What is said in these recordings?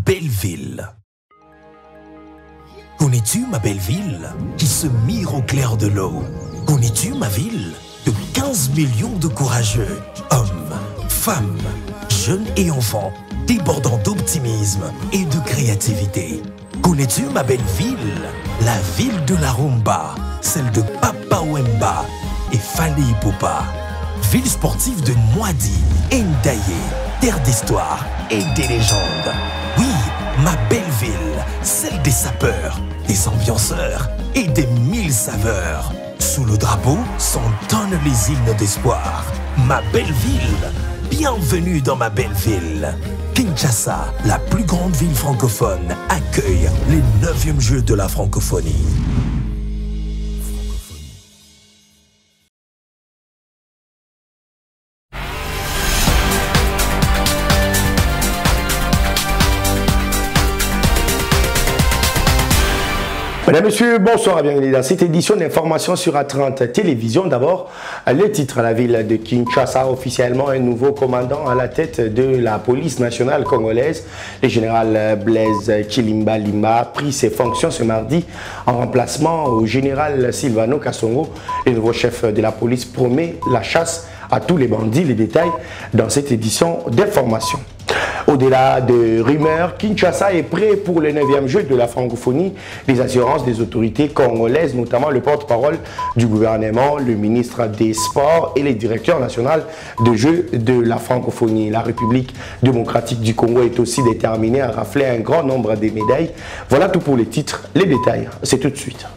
belle ville. Connais-tu ma belle ville qui se mire au clair de l'eau? Connais-tu ma ville de 15 millions de courageux, hommes, femmes, jeunes et enfants, débordant d'optimisme et de créativité? Connais-tu ma belle ville, la ville de la rumba, celle de Papa Wemba et Fali Ipupa? Ville sportive de Mwadi, Ndaye, terre d'histoire et des légendes. Oui, ma belle ville, celle des sapeurs, des ambianceurs et des 1000 saveurs. Sous le drapeau s'entonnent les hymnes d'espoir. Ma belle ville, bienvenue dans ma belle ville. Kinshasa, la plus grande ville francophone, accueille les 9e Jeux de la francophonie. Mesdames, Messieurs, bonsoir et bienvenue dans cette édition d'information sur A30 Télévision. D'abord, le titre, la ville de Kinshasa, officiellement un nouveau commandant à la tête de la police nationale congolaise. Le général Blaise Chilimba Limba a pris ses fonctions ce mardi en remplacement au général Silvano Kassongo. Le nouveau chef de la police promet la chasse à tous les bandits. Les détails dans cette édition d'information. Au-delà de rumeurs, Kinshasa est prêt pour le 9e jeu de la francophonie. Les assurances des autorités congolaises, notamment le porte-parole du gouvernement, le ministre des Sports et le directeur national de jeux de la francophonie. La République démocratique du Congo est aussi déterminée à rafler un grand nombre de médailles. Voilà tout pour les titres. Les détails, c'est tout de suite.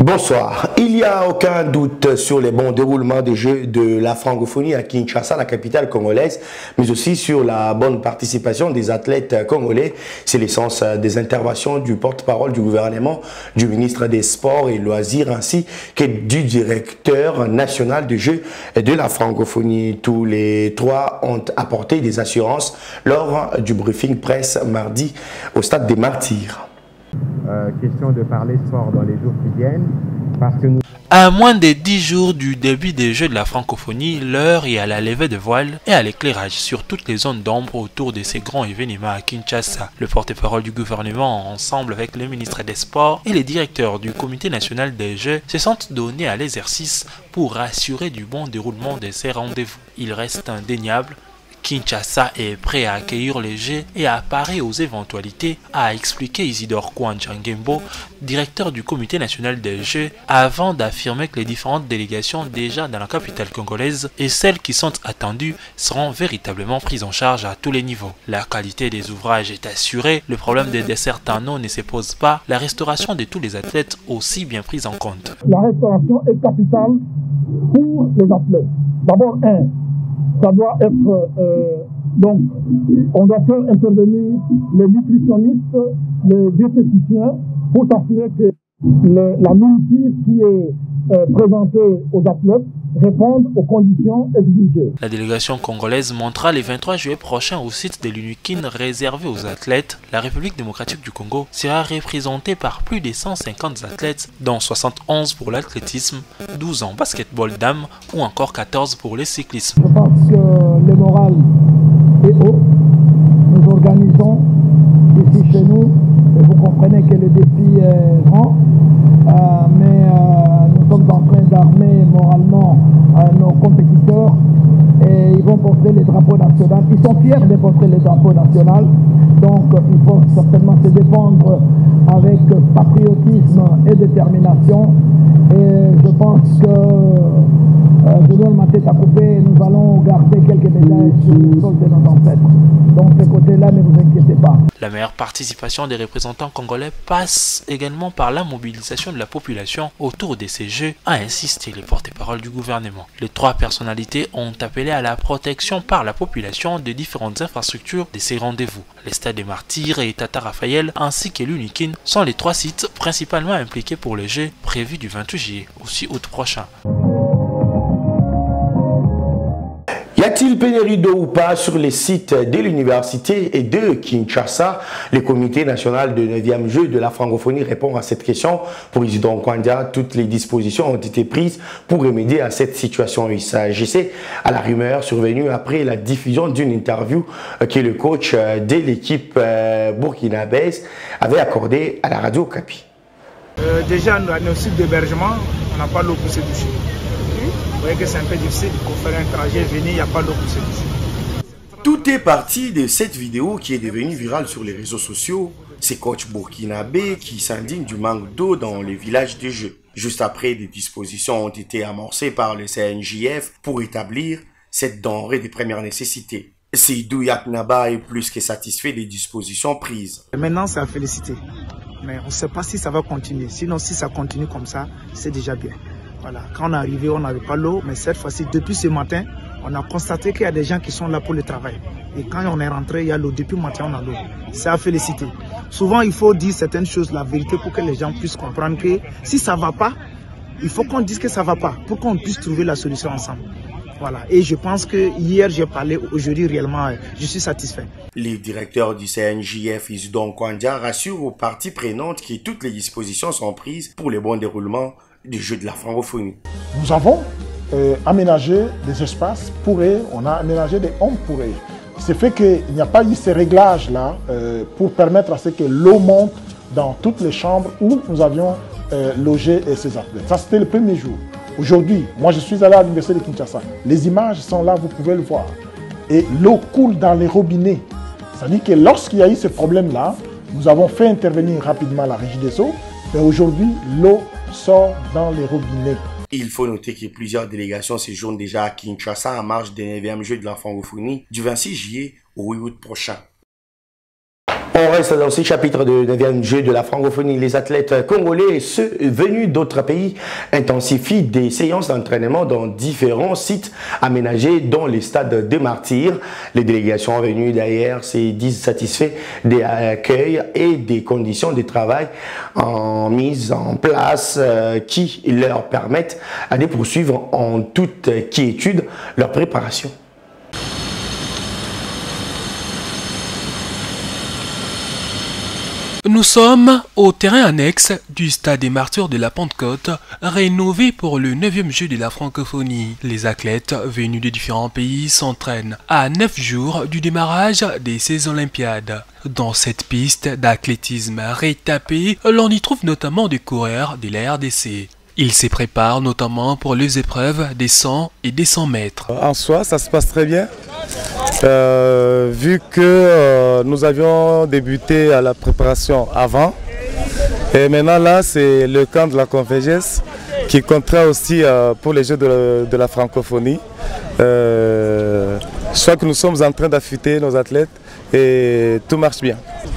Bonsoir. Il n'y a aucun doute sur les bons déroulements des Jeux de la francophonie à Kinshasa, la capitale congolaise, mais aussi sur la bonne participation des athlètes congolais. C'est l'essence des interventions du porte-parole du gouvernement, du ministre des Sports et Loisirs, ainsi que du directeur national des Jeux de la francophonie. Tous les trois ont apporté des assurances lors du briefing presse mardi au stade des Martyrs. Question de parler sport dans les jours qui viennent parce que nous... À moins de 10 jours du début des Jeux de la francophonie, l'heure est à la levée de voile et à l'éclairage sur toutes les zones d'ombre autour de ces grands événements à Kinshasa. Le porte-parole du gouvernement, ensemble avec le ministre des Sports et les directeurs du Comité national des Jeux, se sont donnés à l'exercice pour assurer du bon déroulement de ces rendez-vous. Il reste indéniable, Kinshasa est prêt à accueillir les Jeux et à parer aux éventualités, a expliqué Isidore Kouanchangembo, directeur du Comité national des Jeux, avant d'affirmer que les différentes délégations déjà dans la capitale congolaise et celles qui sont attendues seront véritablement prises en charge à tous les niveaux. La qualité des ouvrages est assurée, le problème des desserts en eau ne se pose pas, la restauration de tous les athlètes aussi bien prise en compte. La restauration est capitale pour les athlètes. D'abord, ça doit être, donc, on doit faire intervenir les nutritionnistes, les diététiciens, pour s'assurer que la nourriture qui est présentée aux athlètes répondent aux conditions exigées. La délégation congolaise montera le 23 juillet prochain au site de l'UNIKIN réservé aux athlètes. La République démocratique du Congo sera représentée par plus de 150 athlètes, dont 71 pour l'athlétisme, 12 en basketball dames ou encore 14 pour le cyclisme. Je pense que le moral est haut. Nous organisons ici chez nous, et vous comprenez que le défi est grand, mais nous sommes en train d'armer moralement nos compétiteurs et ils vont porter les drapeaux nationaux. Ils sont fiers de porter les drapeaux nationaux, donc il faut certainement se défendre avec patriotisme et détermination. Et je pense que je donne ma tête à couper, nous allons garder quelques médailles sur les sols de nos ancêtres. Donc ce côté-là, ne vous inquiétez pas. La meilleure participation des représentants congolais passe également par la mobilisation de la population autour de ces Jeux, a insisté le porte-parole du gouvernement. Les trois personnalités ont appelé à la protection par la population des différentes infrastructures de ces rendez-vous. Les stades des Martyrs et Tata Raphaël ainsi que l'UNIKIN sont les trois sites principalement impliqués pour les Jeux prévus du 28 juillet au 6 août prochain. Il y a a-t-il pénurie d'eau ou pas sur les sites de l'université et de Kinshasa? Le comité national de 9e jeu de la francophonie répond à cette question. Pour Isidore Kwandia, toutes les dispositions ont été prises pour remédier à cette situation. Il s'agissait à la rumeur survenue après la diffusion d'une interview que le coach de l'équipe burkinabèse avait accordée à la radio Okapi. Déjà, dans nos sites d'hébergement, on n'a pas l'eau pour se doucher. Vous voyez que c'est un peu difficile, il faut faire un trajet, venir, il n'y a pas d'eau pour se doucher. Tout est parti de cette vidéo qui est devenue virale sur les réseaux sociaux. C'est coach burkinabé qui s'indigne du manque d'eau dans les villages de jeu. Juste après, des dispositions ont été amorcées par le CNJF pour établir cette denrée de première nécessité. Seydou Yaknaba est plus que satisfait des dispositions prises. Maintenant, c'est à féliciter. Mais on ne sait pas si ça va continuer. Sinon, si ça continue comme ça, c'est déjà bien. Voilà. Quand on est arrivé, on n'avait pas l'eau. Mais cette fois-ci, depuis ce matin, on a constaté qu'il y a des gens qui sont là pour le travail. Et quand on est rentré, il y a l'eau. Depuis le matin, on a l'eau. C'est à féliciter. Souvent, il faut dire certaines choses, la vérité, pour que les gens puissent comprendre que si ça ne va pas, il faut qu'on dise que ça ne va pas, pour qu'on puisse trouver la solution ensemble. Voilà. Et je pense que hier, j'ai parlé, aujourd'hui, réellement, je suis satisfait. Le directeur du CNJF, Isidore Kwandia, rassure aux parties prenantes que toutes les dispositions sont prises pour le bon déroulement du jeu de la francophonie. Nous avons aménagé des espaces pour eux, on a aménagé des hommes pour eux. C'est fait qu'il n'y a pas eu ces réglages-là pour permettre à ce que l'eau monte dans toutes les chambres où nous avions logé ces athlètes. Ça, c'était le premier jour. Aujourd'hui, moi je suis allé à l'université de Kinshasa. Les images sont là, vous pouvez le voir. Et l'eau coule dans les robinets. Ça veut dire que lorsqu'il y a eu ce problème-là, nous avons fait intervenir rapidement la régie des eaux. Et aujourd'hui, l'eau sort dans les robinets. Il faut noter que plusieurs délégations séjournent déjà à Kinshasa en marge des 9e Jeux de la francophonie du 26 juillet au 8 août prochain. On reste dans ce chapitre de 9e jeu de la francophonie. Les athlètes congolais et ceux venus d'autres pays intensifient des séances d'entraînement dans différents sites aménagés dans les stades de Martyrs. Les délégations venues d'ailleurs se disent satisfaits des accueils et des conditions de travail en mise en place qui leur permettent de poursuivre en toute quiétude leur préparation. Nous sommes au terrain annexe du stade des Martyrs de la Pentecôte, rénové pour le 9e jeu de la francophonie. Les athlètes venus de différents pays s'entraînent à 9 jours du démarrage des 16 Olympiades. Dans cette piste d'athlétisme rétapée, l'on y trouve notamment des coureurs de la RDC. Ils se préparent notamment pour les épreuves des 100 et des 100 mètres. En soi, ça se passe très bien. Vu que nous avions débuté à la préparation avant. Et maintenant là, c'est le camp de la Convergence qui comptera aussi pour les Jeux de la francophonie. Je crois que nous sommes en train d'affûter nos athlètes et tout marche bien.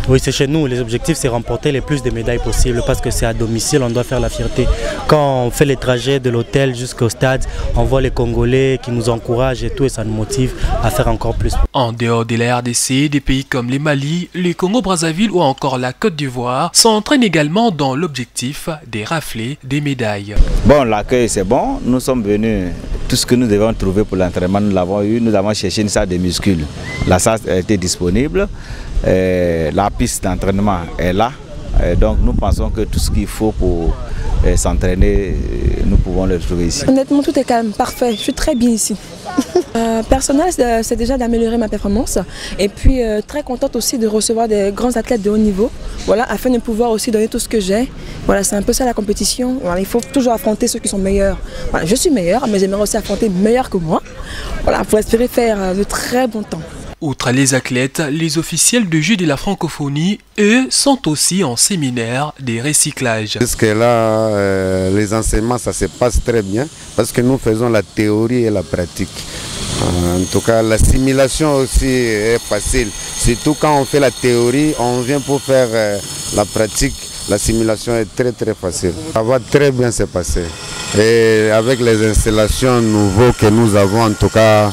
Oui, c'est chez nous. Les objectifs, c'est remporter les plus de médailles possibles parce que c'est à domicile, on doit faire la fierté. Quand on fait les trajets de l'hôtel jusqu'au stade, on voit les Congolais qui nous encouragent et tout, et ça nous motive à faire encore plus. En dehors de la RDC, des pays comme les Mali, le Congo-Brazzaville ou encore la Côte d'Ivoire s'entraînent également dans l'objectif des raflés des médailles. Bon, l'accueil c'est bon, nous sommes venus, tout ce que nous devons trouver pour l'entraînement, nous l'avons eu, nous avons cherché une salle de muscles. La salle était disponible, la piste d'entraînement est là, donc nous pensons que tout ce qu'il faut pour s'entraîner, nous pouvons le trouver ici. Honnêtement, tout est calme, parfait, je suis très bien ici. Personnel, c'est déjà d'améliorer ma performance et puis très contente aussi de recevoir des grands athlètes de haut niveau, voilà, afin de pouvoir aussi donner tout ce que j'ai. Voilà, c'est un peu ça la compétition. Voilà, il faut toujours affronter ceux qui sont meilleurs. Voilà, je suis meilleure, mais j'aimerais aussi affronter meilleurs que moi, voilà, pour espérer faire de très bons temps. Outre les athlètes, les officiels de jeu de la francophonie, eux, sont aussi en séminaire des recyclages. Parce que là, les enseignements, ça se passe très bien parce que nous faisons la théorie et la pratique. En tout cas, l'assimilation aussi est facile. Surtout quand on fait la théorie, on vient pour faire la pratique. L'assimilation est très très facile. Ça va très bien se passer. Et avec les installations nouvelles que nous avons, en tout cas,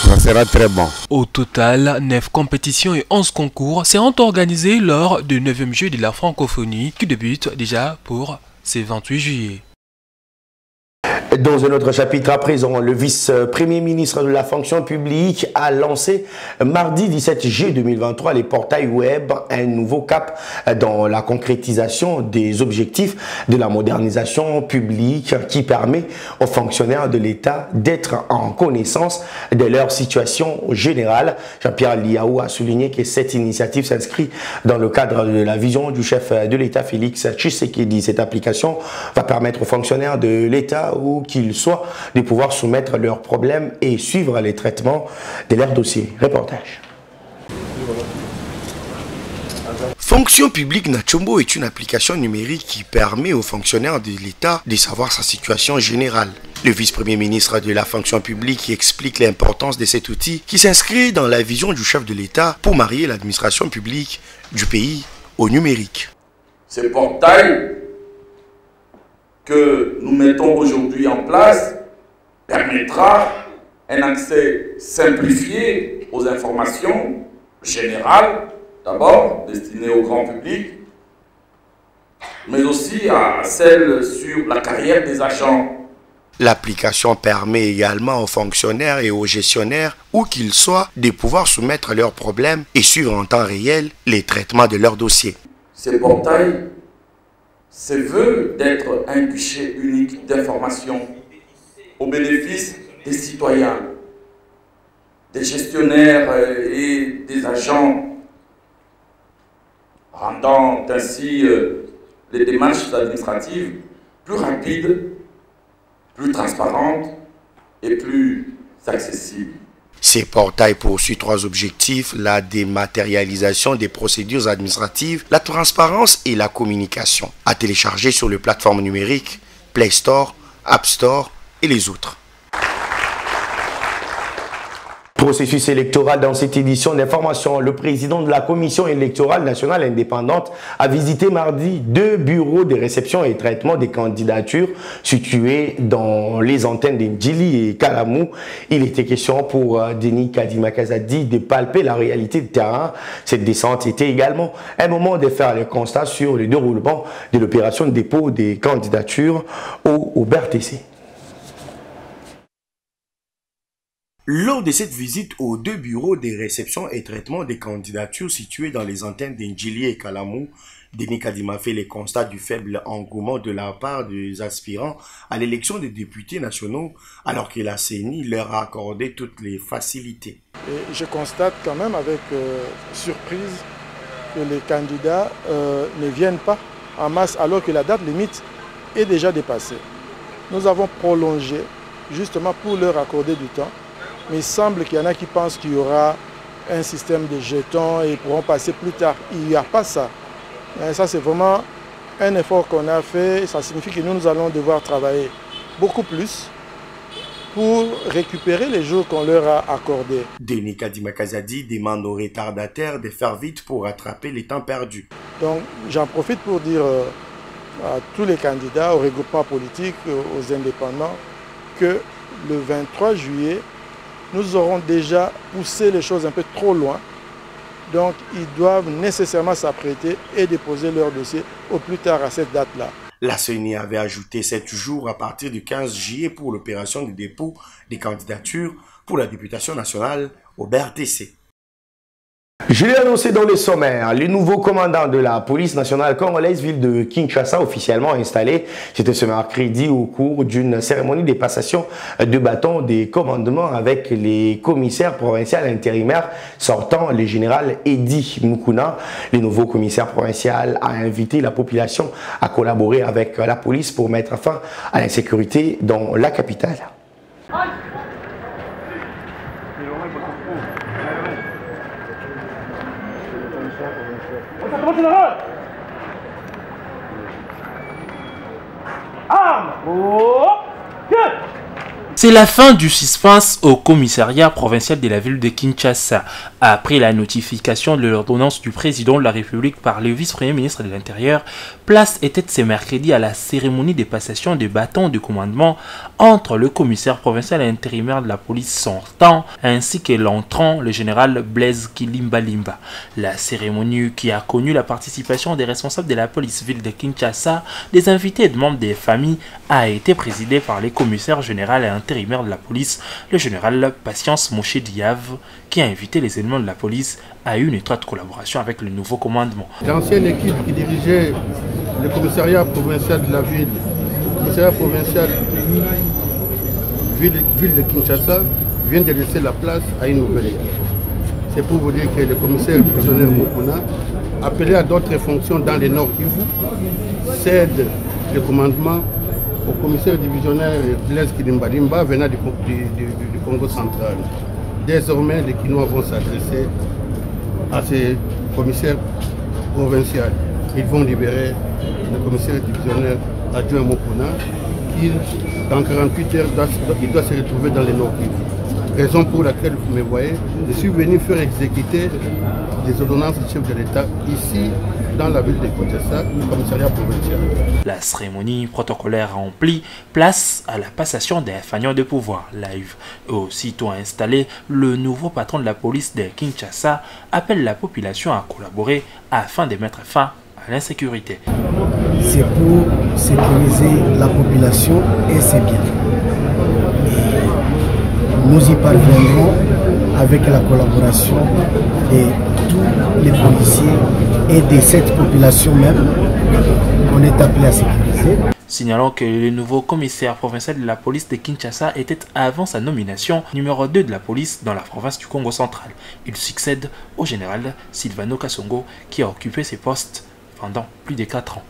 ça sera très bon. Au total, 9 compétitions et 11 concours seront organisés lors du 9e jeu de la francophonie qui débute déjà pour ce 28 juillet. Dans un autre chapitre à présent, le vice-premier ministre de la fonction publique a lancé mardi 17 juillet 2023 les portails web, un nouveau cap dans la concrétisation des objectifs de la modernisation publique qui permet aux fonctionnaires de l'État d'être en connaissance de leur situation générale. Jean-Pierre Liaou a souligné que cette initiative s'inscrit dans le cadre de la vision du chef de l'État Félix Tshisekedi. Cette application va permettre aux fonctionnaires de l'État où qu'ils soient de pouvoir soumettre leurs problèmes et suivre les traitements de leurs dossiers. Reportage. Fonction publique Nachombo est une application numérique qui permet aux fonctionnaires de l'État de savoir sa situation générale. Le vice-premier ministre de la fonction publique explique l'importance de cet outil qui s'inscrit dans la vision du chef de l'État pour marier l'administration publique du pays au numérique. Ce portail que nous mettons aujourd'hui en place permettra un accès simplifié aux informations générales, d'abord destinées au grand public, mais aussi à celles sur la carrière des agents. L'application permet également aux fonctionnaires et aux gestionnaires, où qu'ils soient, de pouvoir soumettre leurs problèmes et suivre en temps réel les traitements de leurs dossiers. Ce portail se veut d'être un guichet unique d'information au bénéfice des citoyens, des gestionnaires et des agents, rendant ainsi les démarches administratives plus rapides, plus transparentes et plus accessibles. Ces portails poursuivent 3 objectifs: la dématérialisation des procédures administratives, la transparence et la communication. À télécharger sur les plateformes numériques Play Store, App Store et les autres. Processus électoral dans cette édition d'information. Le président de la Commission électorale nationale indépendante a visité mardi 2 bureaux de réception et traitement des candidatures situés dans les antennes de Ndjili et Kalamou. Il était question pour Denis Kadima Kazadi de palper la réalité de terrain. Cette descente était également un moment de faire le constat sur le déroulement de l'opération de dépôt des candidatures au BRTC. Lors de cette visite aux 2 bureaux de réception et traitement des candidatures situés dans les antennes d'Ndjili et Kalamou, Denis Kadima fait le constat du faible engouement de la part des aspirants à l'élection des députés nationaux, alors que la CENI leur a accordé toutes les facilités. Et je constate quand même avec surprise que les candidats ne viennent pas en masse alors que la date limite est déjà dépassée. Nous avons prolongé justement pour leur accorder du temps. Mais il semble qu'il y en a qui pensent qu'il y aura un système de jetons et ils pourront passer plus tard. Il n'y a pas ça. Et ça, c'est vraiment un effort qu'on a fait. Ça signifie que nous allons devoir travailler beaucoup plus pour récupérer les jours qu'on leur a accordés. Denis Kadima Kazadi demande aux retardataires de faire vite pour rattraper les temps perdus. Donc, j'en profite pour dire à tous les candidats, aux regroupements politiques, aux indépendants, que le 23 juillet, nous aurons déjà poussé les choses un peu trop loin. Donc, ils doivent nécessairement s'apprêter et déposer leur dossier au plus tard à cette date-là. La CENI avait ajouté 7 jours à partir du 15 juillet pour l'opération de dépôt des candidatures pour la députation nationale au BRTC. Je l'ai annoncé dans le sommaire, le nouveau commandant de la police nationale congolaise, ville de Kinshasa, officiellement installé. C'était ce mercredi au cours d'une cérémonie de passation de bâton des commandements avec les commissaires provinciaux intérimaires sortant, le général Edi Mukuna. Le nouveau commissaire provincial a invité la population à collaborer avec la police pour mettre fin à l'insécurité dans la capitale. Armes! Oh! C'est la fin du suspense au commissariat provincial de la ville de Kinshasa. Après la notification de l'ordonnance du président de la République par le vice-premier ministre de l'Intérieur, place était ce mercredi à la cérémonie de passation de bâton de commandement entre le commissaire provincial et intérimaire de la police sortant ainsi que l'entrant, le général Blaise Kilimba Limba. La cérémonie qui a connu la participation des responsables de la police ville de Kinshasa, des invités et de membres des familles a été présidée par les commissaires général et intérimaire de la police, le général Patience Moshe Diav, qui a invité les éléments de la police à une étroite collaboration avec le nouveau commandement. L'ancienne équipe qui dirigeait le commissariat provincial de la ville, le commissariat provincial ville de Kinshasa, vient de laisser la place à une nouvelle équipe. C'est pour vous dire que le commissaire divisionnaire Mokuna, appelé à d'autres fonctions dans les Nord Kivu, cède le commandement au commissaire divisionnaire Blaise Kilimba Limba venant du Congo central. Désormais, les Kinois vont s'adresser à ces commissaires provinciaux. Ils vont libérer le commissaire divisionnaire adjoint Mokuna, qui, dans 48 heures, il doit se retrouver dans les Nord Kivu. Raison pour laquelle vous me voyez, je suis venu faire exécuter des ordonnances du chef de l'État ici, dans la ville de Kinshasa, le commissariat provincial. La cérémonie protocolaire remplie place à la passation des fagnons de pouvoir live. Aussitôt installé, le nouveau patron de la police de Kinshasa appelle la population à collaborer afin de mettre fin à l'insécurité. C'est pour sécuriser la population et ses biens. Nous y parviendrons avec la collaboration de tous les policiers et de cette population même qu'on est appelé à sécuriser. Signalons que le nouveau commissaire provincial de la police de Kinshasa était avant sa nomination numéro 2 de la police dans la province du Congo central. Il succède au général Silvano Kasongo qui a occupé ces postes pendant plus de 4 ans.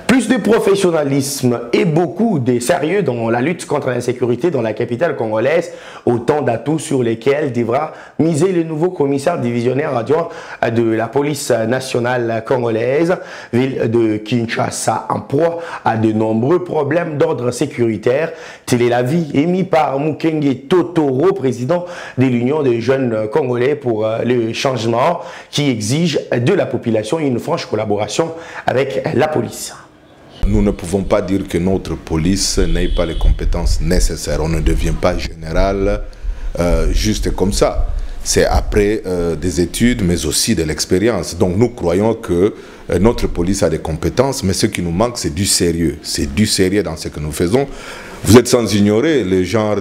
Plus de professionnalisme et beaucoup de sérieux dans la lutte contre l'insécurité dans la capitale congolaise, autant d'atouts sur lesquels devra miser le nouveau commissaire divisionnaire adjoint de la police nationale congolaise, ville de Kinshasa, en proie à de nombreux problèmes d'ordre sécuritaire. Tel est l'avis émis par Mukenge Totoro, président de l'Union des jeunes congolais pour le changement, qui exige de la population une franche collaboration avec la police. Nous ne pouvons pas dire que notre police n'ait pas les compétences nécessaires. On ne devient pas général juste comme ça. C'est après des études, mais aussi de l'expérience. Donc nous croyons que notre police a des compétences, mais ce qui nous manque, c'est du sérieux. C'est du sérieux dans ce que nous faisons. Vous êtes sans ignorer le genre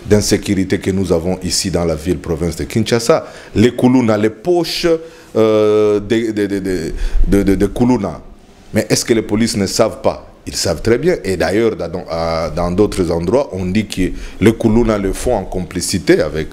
d'insécurité que nous avons ici dans la ville-province de Kinshasa. Les Kuluna, les poches de Kuluna. Mais est-ce que les polices ne savent pas? Ils savent très bien. Et d'ailleurs, dans d'autres endroits, on dit que les Kuluna le font en complicité avec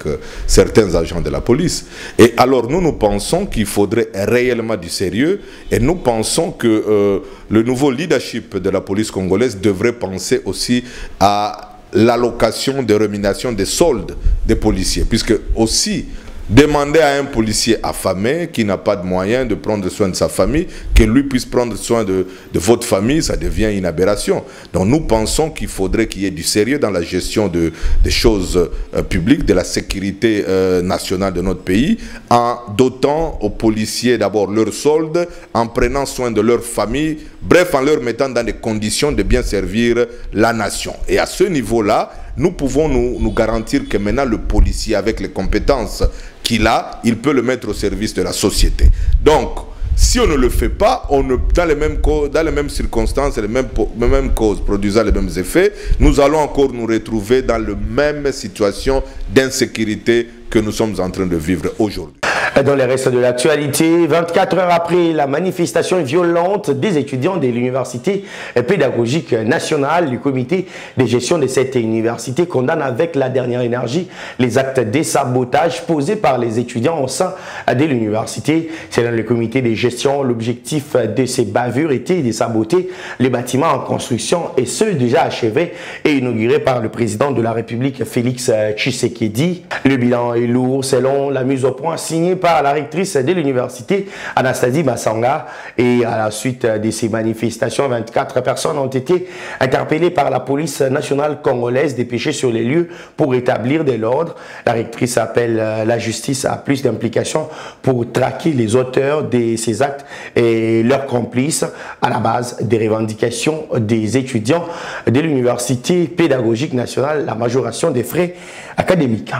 certains agents de la police. Et alors, nous pensons qu'il faudrait réellement du sérieux. Et nous pensons que le nouveau leadership de la police congolaise devrait penser aussi à l'allocation de rémunération des soldes des policiers. Puisque aussi, demander à un policier affamé qui n'a pas de moyens de prendre soin de sa famille, que lui puisse prendre soin de votre famille, ça devient une aberration. Donc nous pensons qu'il faudrait qu'il y ait du sérieux dans la gestion des choses publiques, de la sécurité nationale de notre pays, en dotant aux policiers d'abord leurs soldes, en prenant soin de leur famille, bref, en leur mettant dans des conditions de bien servir la nation. Et à ce niveau-là, nous pouvons nous garantir que maintenant le policier, avec les compétences qu'il a, il peut le mettre au service de la société. Donc, si on ne le fait pas, dans les mêmes circonstances, les mêmes causes produisant les mêmes effets, nous allons encore nous retrouver dans la même situation d'insécurité que nous sommes en train de vivre aujourd'hui. Dans les restes de l'actualité, 24 heures après la manifestation violente des étudiants de l'Université pédagogique nationale, le comité de gestion de cette université condamne avec la dernière énergie les actes de sabotage posés par les étudiants au sein de l'université. Selon le comité de gestion, l'objectif de ces bavures était de saboter les bâtiments en construction et ceux déjà achevés et inaugurés par le président de la République Félix Tshisekedi. Le bilan est lourd selon la mise au point signée signé par la rectrice de l'université, Anastasie Massanga. Et à la suite de ces manifestations, 24 personnes ont été interpellées par la police nationale congolaise, dépêchées sur les lieux pour rétablir de l'ordre. La rectrice appelle la justice à plus d'implication pour traquer les auteurs de ces actes et leurs complices à la base des revendications des étudiants de l'université pédagogique nationale, la majoration des frais académiques.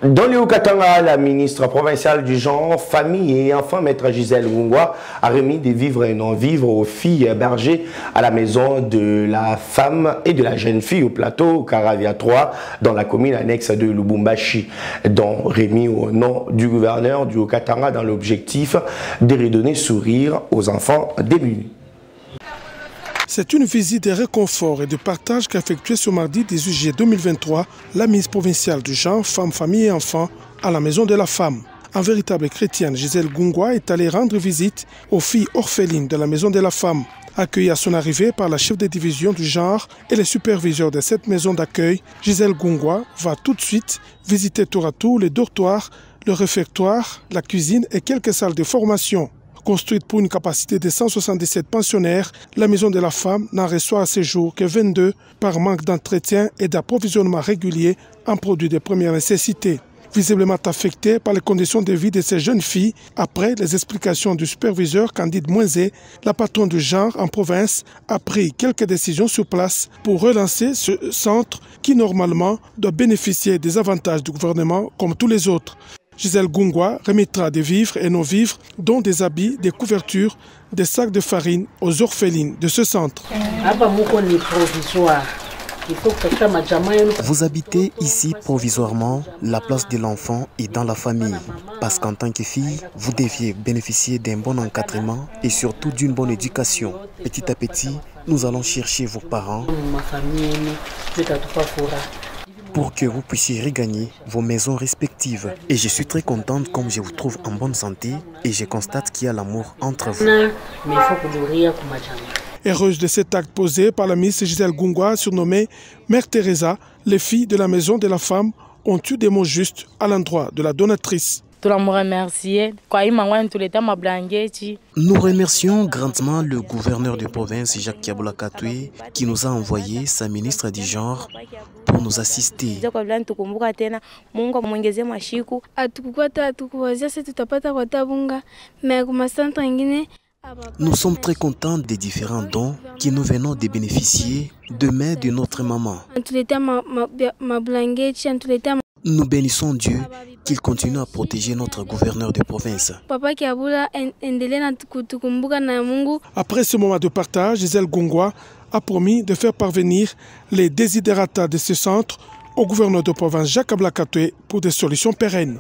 Dans le Haut-Katanga, la ministre provinciale du genre, famille et enfants, maître Gisèle Ngungwa, a remis des vivres et non-vivres aux filles hébergées à la maison de la femme et de la jeune fille au plateau Caravia 3, dans la commune annexe de Lubumbashi, dont remis au nom du gouverneur du Haut-Katanga dans l'objectif de redonner sourire aux enfants démunis. C'est une visite de réconfort et de partage qu'a effectuée ce mardi 18 juillet 2023 la ministre provinciale du genre, femmes, famille et enfants à la maison de la femme. En véritable chrétienne, Gisèle Ngungwa est allée rendre visite aux filles orphelines de la maison de la femme. Accueillie à son arrivée par la chef de division du genre et les superviseurs de cette maison d'accueil, Gisèle Ngungwa va tout de suite visiter tour à tour les dortoirs, le réfectoire, la cuisine et quelques salles de formation. Construite pour une capacité de 177 pensionnaires, la maison de la femme n'en reçoit à ce jour que 22 par manque d'entretien et d'approvisionnement régulier en produits de première nécessité. Visiblement affectée par les conditions de vie de ces jeunes filles, après les explications du superviseur Candide Moinzé, la patronne du genre en province a pris quelques décisions sur place pour relancer ce centre qui normalement doit bénéficier des avantages du gouvernement comme tous les autres. Gisèle Ngungwa remettra des vivres et non-vivres, dont des habits, des couvertures, des sacs de farine aux orphelines de ce centre. Vous habitez ici provisoirement, la place de l'enfant est dans la famille. Parce qu'en tant que fille, vous deviez bénéficier d'un bon encadrement et surtout d'une bonne éducation. Petit à petit, nous allons chercher vos parents pour que vous puissiez regagner vos maisons respectives. Et je suis très contente comme je vous trouve en bonne santé et je constate qu'il y a l'amour entre vous. Heureuse de cet acte posé par la ministre Gisèle Ngungwa, surnommée Mère Teresa, les filles de la maison de la femme ont eu des mots justes à l'endroit de la donatrice. Nous remercions grandement le gouverneur de province Jacques Kiaboula Katoué qui nous a envoyé sa ministre du genre pour nous assister. Nous sommes très contents des différents dons que nous venons de bénéficier demain de notre maman. Nous bénissons Dieu qu'il continue à protéger notre gouverneur de province. Après ce moment de partage, Gisèle Ngungwa a promis de faire parvenir les desiderata de ce centre au gouverneur de province Jacques Ablakatoué pour des solutions pérennes.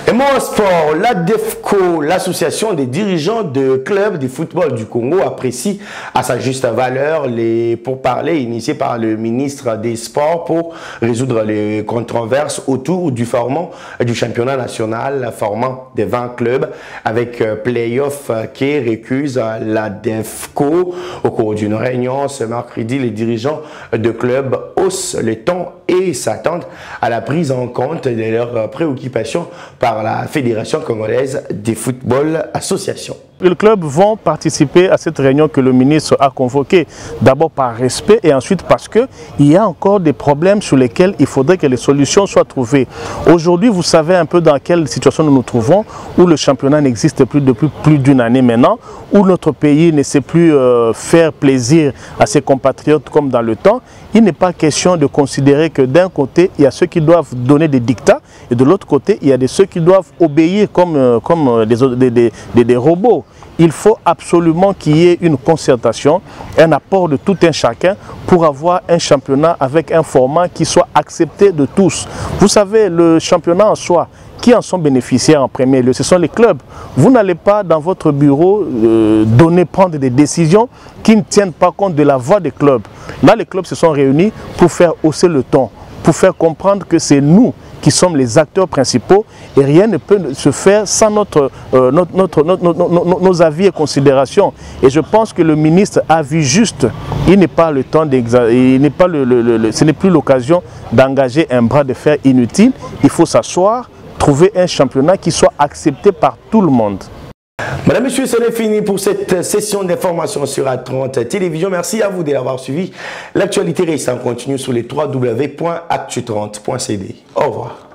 Et mon sport, la DEFCO, l'association des dirigeants de clubs de football du Congo, apprécie à sa juste valeur les pourparlers initiés par le ministre des Sports pour résoudre les controverses autour du format du championnat national, formant des 20 clubs avec play-off qui récuse la DEFCO. Au cours d'une réunion ce mercredi, les dirigeants de clubs haussent le ton et s'attendent à la prise en compte de leurs préoccupations par la Fédération congolaise de football association. Les clubs vont participer à cette réunion que le ministre a convoquée, d'abord par respect et ensuite parce qu'il y a encore des problèmes sur lesquels il faudrait que les solutions soient trouvées. Aujourd'hui, vous savez un peu dans quelle situation nous nous trouvons, où le championnat n'existe plus depuis plus d'une année maintenant, où notre pays ne sait plus faire plaisir à ses compatriotes comme dans le temps. Il n'est pas question de considérer que d'un côté, il y a ceux qui doivent donner des dictats et de l'autre côté, il y a ceux qui doivent obéir comme des robots. Il faut absolument qu'il y ait une concertation, un apport de tout un chacun pour avoir un championnat avec un format qui soit accepté de tous. Vous savez, le championnat en soi, qui en sont bénéficiaires en premier lieu? Ce sont les clubs. Vous n'allez pas dans votre bureau prendre des décisions qui ne tiennent pas compte de la voix des clubs. Là, les clubs se sont réunis pour faire hausser le ton, pour faire comprendre que c'est nous qui sommes les acteurs principaux et rien ne peut se faire sans nos avis et considérations. Et je pense que le ministre a vu juste, il n'est pas le temps ce n'est plus l'occasion d'engager un bras de fer inutile. Il faut s'asseoir, trouver un championnat qui soit accepté par tout le monde. Madame, Monsieur, c'est fini pour cette session d'information sur A30 Télévision. Merci à vous de l'avoir suivi. L'actualité récente continue sur les www.actu30.cd. Au revoir.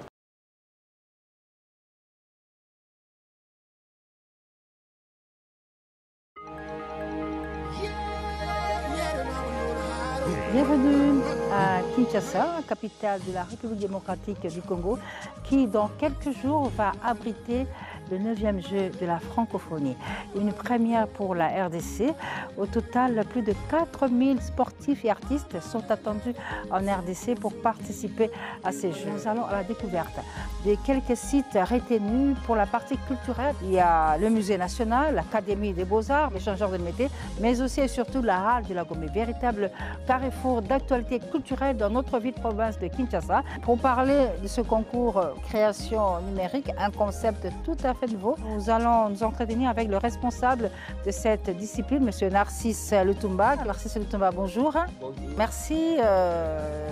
Bienvenue à Kinshasa, capitale de la République démocratique du Congo, qui dans quelques jours va abriter le 9e jeu de la francophonie. Une première pour la RDC. Au total, plus de 4000 sportifs et artistes sont attendus en RDC pour participer à ces jeux. Nous allons à la découverte de quelques sites retenus pour la partie culturelle. Il y a le Musée national, l'Académie des Beaux-Arts, l'échangeur de métiers, mais aussi et surtout la halle de la Gombe, véritable carrefour d'actualité culturelle dans notre ville province de Kinshasa. Pour parler de ce concours création numérique, un concept tout à fait nouveau, nous allons nous entretenir avec le responsable de cette discipline, M. Narcisse Lutumba. Narcisse Lutumba, bonjour. Bonjour. Merci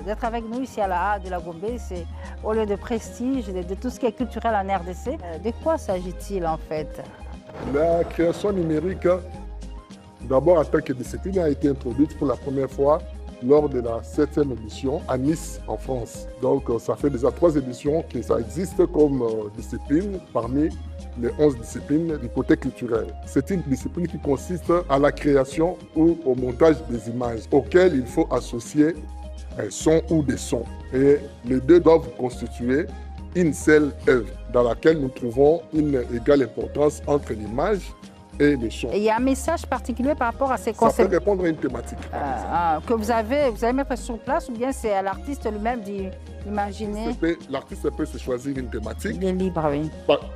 d'être avec nous ici à la halle de la Gombe. C'est au lieu de prestige, de tout ce qui est culturel en RDC. De quoi s'agit-il en fait? La création numérique, d'abord en tant que discipline, a été introduite pour la première fois lors de la 7e édition à Nice, en France. Donc ça fait déjà 3 éditions que ça existe comme discipline parmi les 11 disciplines du côté culturel. C'est une discipline qui consiste à la création ou au montage des images auxquelles il faut associer un son ou des sons. Et les deux doivent constituer une seule œuvre dans laquelle nous trouvons une égale importance entre l'image et les sons. Et il y a un message particulier par rapport à ces concepts? Ça peut répondre à une thématique. Que vous allez mettre sur place ou bien c'est à l'artiste lui-même d'imaginer? L'artiste peut se choisir une thématique. Il est libre, oui.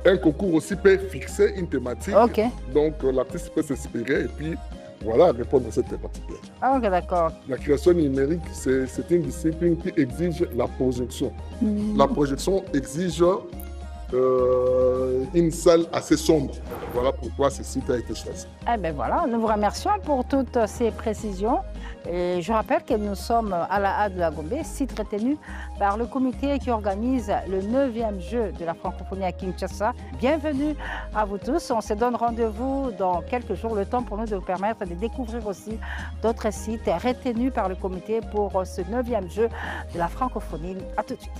Un concours aussi peut fixer une thématique. Ok. Donc l'artiste peut s'inspirer et puis voilà, répondre à cette thématique-là. Ah, ok, d'accord. La création numérique, c'est une discipline qui exige la projection. La projection exige une salle assez sombre. Voilà pourquoi ce site a été choisi. Eh bien voilà, nous vous remercions pour toutes ces précisions. Et je rappelle que nous sommes à la halle de la Gombe, site retenu par le comité qui organise le 9e jeu de la francophonie à Kinshasa. Bienvenue à vous tous. On se donne rendez-vous dans quelques jours, le temps pour nous de vous permettre de découvrir aussi d'autres sites retenus par le comité pour ce 9e jeu de la francophonie. À tout de suite.